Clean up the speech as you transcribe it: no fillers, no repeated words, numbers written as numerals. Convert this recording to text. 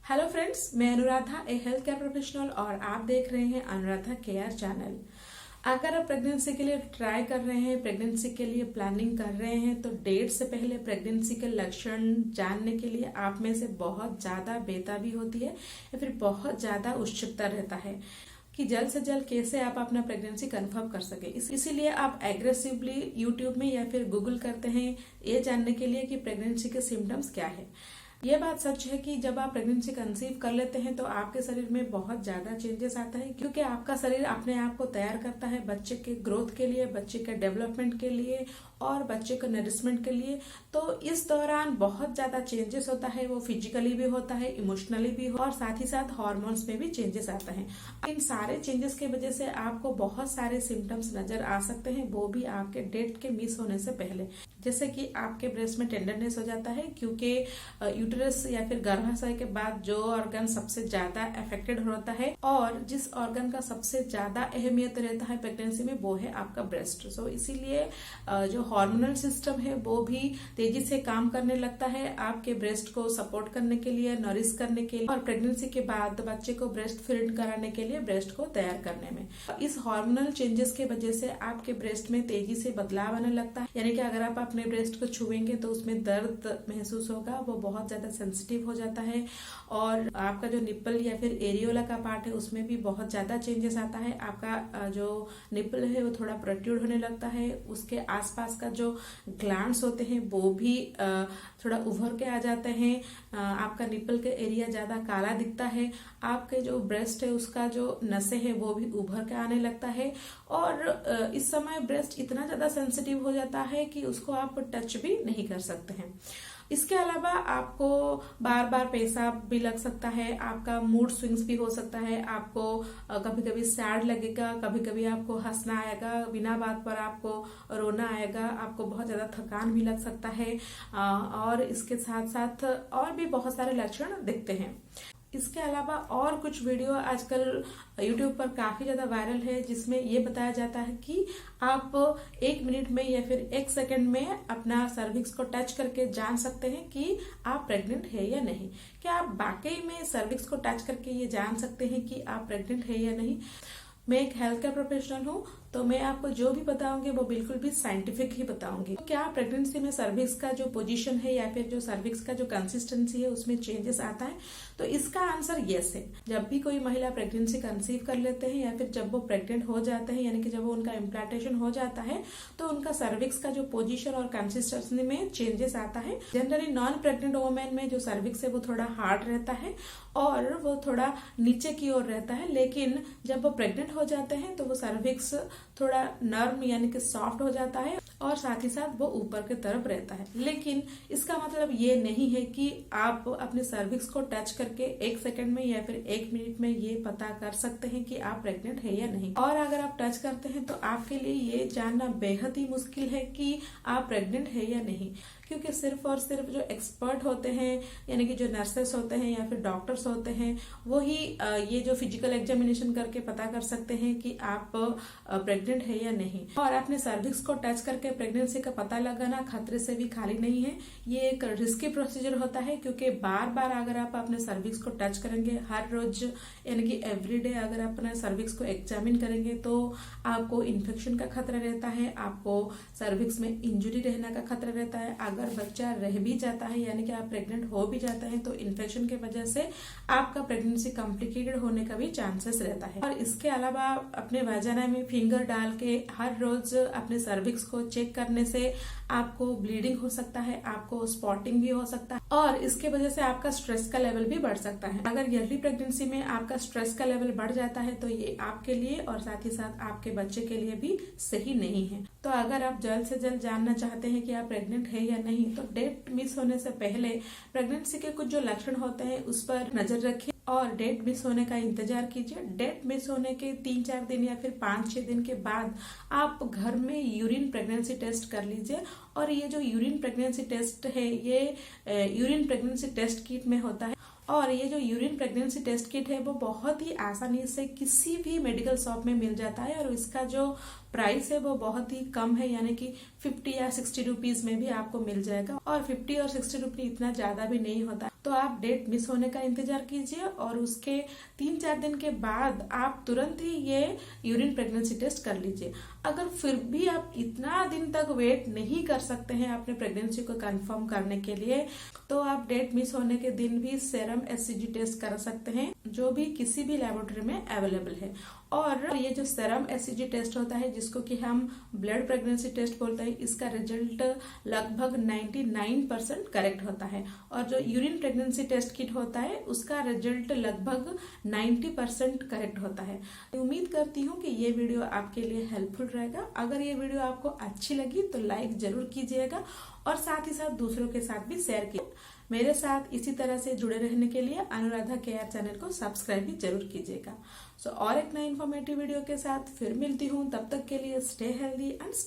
Hello friends, मैं अनुराधा, ए health care professional और आप देख रहे हैं अनुराधा केयर चैनल। अगर आप प्रेगनेंसी के लिए ट्राई कर रहे हैं, प्रेगनेंसी के लिए प्लानिंग कर रहे हैं, तो डेट से पहले प्रेगनेंसी के लक्षण जानने के लिए आप में से बहुत ज्यादा बेताबी होती है या फिर बहुत ज्यादा उत्सुकता रहता है कि जल्द से जल्द कैसे आप अपना प्रेगनेंसी कंफर्म कर सके। इसीलिए आप एग्रेसिवली यूट्यूब में या फिर गूगल करते हैं ये जानने के लिए कि प्रेगनेंसी के सिम्टम्स क्या है। ये बात सच है कि जब आप प्रेगनेंसी कंसीव कर लेते हैं तो आपके शरीर में बहुत ज्यादा चेंजेस आता है, क्योंकि आपका शरीर अपने आप को तैयार करता है बच्चे के ग्रोथ के लिए, बच्चे के डेवलपमेंट के लिए और बच्चे को नरिशमेंट के लिए। तो इस दौरान बहुत ज्यादा चेंजेस होता है, वो फिजिकली भी होता है, इमोशनली भी और साथ ही साथ हार्मोन्स में भी चेंजेस आता है। इन सारे चेंजेस की वजह से आपको बहुत सारे सिम्टम्स नजर आ सकते हैं, वो भी आपके डेट के मिस होने से पहले। जैसे कि आपके ब्रेस्ट में टेंडरनेस हो जाता है, क्योंकि यूटेरस या फिर गर्भाशय के बाद जो ऑर्गन सबसे ज्यादा अफेक्टेड होता है और जिस ऑर्गन का सबसे ज्यादा अहमियत रहता है प्रेगनेंसी में, वो है आपका ब्रेस्ट। सो इसीलिए जो हार्मोनल सिस्टम है वो भी तेजी से काम करने लगता है आपके ब्रेस्ट को सपोर्ट करने के लिए, नरिश करने के लिए और प्रेगनेंसी के बाद बच्चे को ब्रेस्ट फीड कराने के लिए, ब्रेस्ट को तैयार करने में। इस हार्मोनल चेंजेस के वजह से आपके ब्रेस्ट में तेजी से बदलाव आने लगता है, यानी कि अगर आप अपने ब्रेस्ट को छुएंगे तो उसमें दर्द महसूस होगा, वो बहुत ज्यादा सेंसिटिव हो जाता है और आपका जो निप्पल या फिर एरियोला का पार्ट है उसमें भी बहुत ज्यादा चेंजेस आता है। आपका जो निप्पल है वो थोड़ा प्रोट्रूड होने लगता है, उसके आसपास का जो ग्लैंड्स होते हैं वो भी थोड़ा उभर के आ जाते हैं, आपका निप्पल के एरिया ज्यादा काला दिखता है, आपके जो ब्रेस्ट है उसका जो नसें है वो भी उभर के आने लगता है और इस समय ब्रेस्ट इतना ज्यादा सेंसिटिव हो जाता है कि उसको आप टच भी नहीं कर सकते हैं। इसके अलावा आपको बार बार पेशाब भी लग सकता है, आपका मूड स्विंग्स भी हो सकता है, आपको कभी कभी सैड लगेगा, कभी कभी आपको हंसना आएगा, बिना बात पर आपको रोना आएगा, आपको बहुत ज्यादा थकान भी लग सकता है और इसके साथ साथ और भी बहुत सारे लक्षण दिखते हैं। इसके अलावा और कुछ वीडियो आजकल YouTube पर काफी ज्यादा वायरल है, जिसमें ये बताया जाता है कि आप 1 मिनट में या फिर 1 सेकंड में अपना सर्विक्स को टच करके जान सकते हैं कि आप प्रेग्नेंट है या नहीं। क्या आप वाकई में सर्विक्स को टच करके ये जान सकते हैं कि आप प्रेग्नेंट है या नहीं? मैं एक हेल्थ केयर प्रोफेशनल हूँ, तो मैं आपको जो भी बताऊंगी वो बिल्कुल भी साइंटिफिक ही बताऊंगी। तो क्या प्रेगनेंसी में सर्विक्स का जो पोजीशन है या फिर जो सर्विक्स का जो कंसिस्टेंसी है उसमें चेंजेस आता है? तो इसका आंसर यस है। जब भी कोई महिला प्रेगनेंसी कंसीव कर लेते हैं या फिर जब वो प्रेग्नेंट हो जाते हैं, यानी कि जब वो उनका इम्प्लांटेशन हो जाता है, तो उनका सर्विक्स का जो पोजीशन और कंसिस्टेंसी में चेंजेस आता है। जनरली नॉन प्रेग्नेंट वुमेन में जो सर्विक्स है वो थोड़ा हार्ड रहता है और वो थोड़ा नीचे की ओर रहता है, लेकिन जब वो प्रेग्नेंट हो जाते हैं तो वो सर्विक्स थोड़ा नर्म यानी कि सॉफ्ट हो जाता है और साथ ही साथ वो ऊपर की तरफ रहता है। लेकिन इसका मतलब ये नहीं है कि आप अपने सर्विक्स को टच करके 1 सेकंड में या फिर 1 मिनट में ये पता कर सकते हैं कि आप प्रेग्नेंट है या नहीं। और अगर आप टच करते हैं तो आपके लिए ये जानना बेहद ही मुश्किल है कि आप प्रेग्नेंट है या नहीं, क्योंकि सिर्फ और सिर्फ जो एक्सपर्ट होते हैं यानी कि जो नर्सेस होते हैं या फिर डॉक्टर्स होते हैं वो ही ये जो फिजिकल एग्जामिनेशन करके पता कर सकते हैं कि आप प्रेग्नेंट है या नहीं। और अपने सर्विक्स को टच करके प्रेगनेंसी का पता लगाना खतरे से भी खाली नहीं है। ये एक रिस्की प्रोसीजर होता है, क्योंकि बार बार अगर आप अपने सर्विक्स को टच करेंगे हर रोज यानी कि एवरीडे अगर आप अपने सर्विक्स को एग्जामिन करेंगे तो आपको इन्फेक्शन का खतरा रहता है, आपको सर्विक्स में इंजुरी रहने का खतरा रहता है। अगर बच्चा रह भी जाता है यानी कि आप प्रेग्नेंट हो भी जाते हैं तो इन्फेक्शन की वजह से आपका प्रेगनेंसी कॉम्प्लिकेटेड होने का भी चांसेस रहता है। और इसके अलावा अपने वाजाना में फिंगर डाल के हर रोज अपने सर्विक्स को चेक करने से आपको ब्लीडिंग हो सकता है, आपको स्पॉटिंग भी हो सकता है और इसके वजह से आपका स्ट्रेस का लेवल भी बढ़ सकता है। अगर अर्ली प्रेगनेंसी में आपका स्ट्रेस का लेवल बढ़ जाता है तो ये आपके लिए और साथ ही साथ आपके बच्चे के लिए भी सही नहीं है। तो अगर आप जल्द से जल्द जानना चाहते हैं कि आप प्रेग्नेंट है या नहीं, तो डेट मिस होने से पहले प्रेगनेंसी के कुछ जो लक्षण होते हैं उस पर नजर रखिए और डेट मिस होने का इंतजार कीजिए। डेट मिस होने के 3-4 दिन या फिर 5-6 दिन के बाद आप घर में यूरिन प्रेगनेंसी टेस्ट कर लीजिए। और ये जो यूरिन प्रेगनेंसी टेस्ट है ये यूरिन प्रेगनेंसी टेस्ट किट में होता है और ये जो यूरिन प्रेगनेंसी टेस्ट किट है वो बहुत ही आसानी से किसी भी मेडिकल शॉप में मिल जाता है और इसका जो प्राइस है वो बहुत ही कम है, यानी कि 50 या 60 रुपीज में भी आपको मिल जाएगा। और 50 और 60 रुपीज इतना ज्यादा भी नहीं होता, तो आप डेट मिस होने का इंतजार कीजिए और उसके 3-4 दिन के बाद आप तुरंत ही ये यूरिन प्रेगनेंसी टेस्ट कर लीजिए। अगर फिर भी आप इतना दिन तक वेट नहीं कर सकते हैं अपने प्रेगनेंसी को कंफर्म करने के लिए, तो आप डेट मिस होने के दिन भी सेरम एचसीजी टेस्ट कर सकते हैं, जो भी किसी भी लेबोरेटरी में अवेलेबल है। और ये जो सेरम एचसीजी टेस्ट होता है, जिसको कि हम ब्लड प्रेगनेंसी टेस्ट बोलते हैं, इसका रिजल्ट लगभग 99% करेक्ट होता है। और जो यूरिन प्रेगनेंसी टेस्ट किट होता है, उसका रिजल्ट लगभग 90% करेक्ट होता है। उम्मीद करती हूँ कि ये वीडियो आपके लिए हेल्पफुल रहेगा। अगर ये वीडियो आपको अच्छी लगी तो लाइक जरूर कीजिएगा और साथ ही साथ दूसरों के साथ भी शेयर कीजिए। मेरे साथ इसी तरह से जुड़े रहने के लिए अनुराधा केयर चैनल को सब्सक्राइब भी जरूर कीजिएगा। और एक नई इन्फॉर्मेटिव वीडियो के साथ फिर मिलती हूँ। तब तक के लिए स्टे हेल्दी एंड स्टे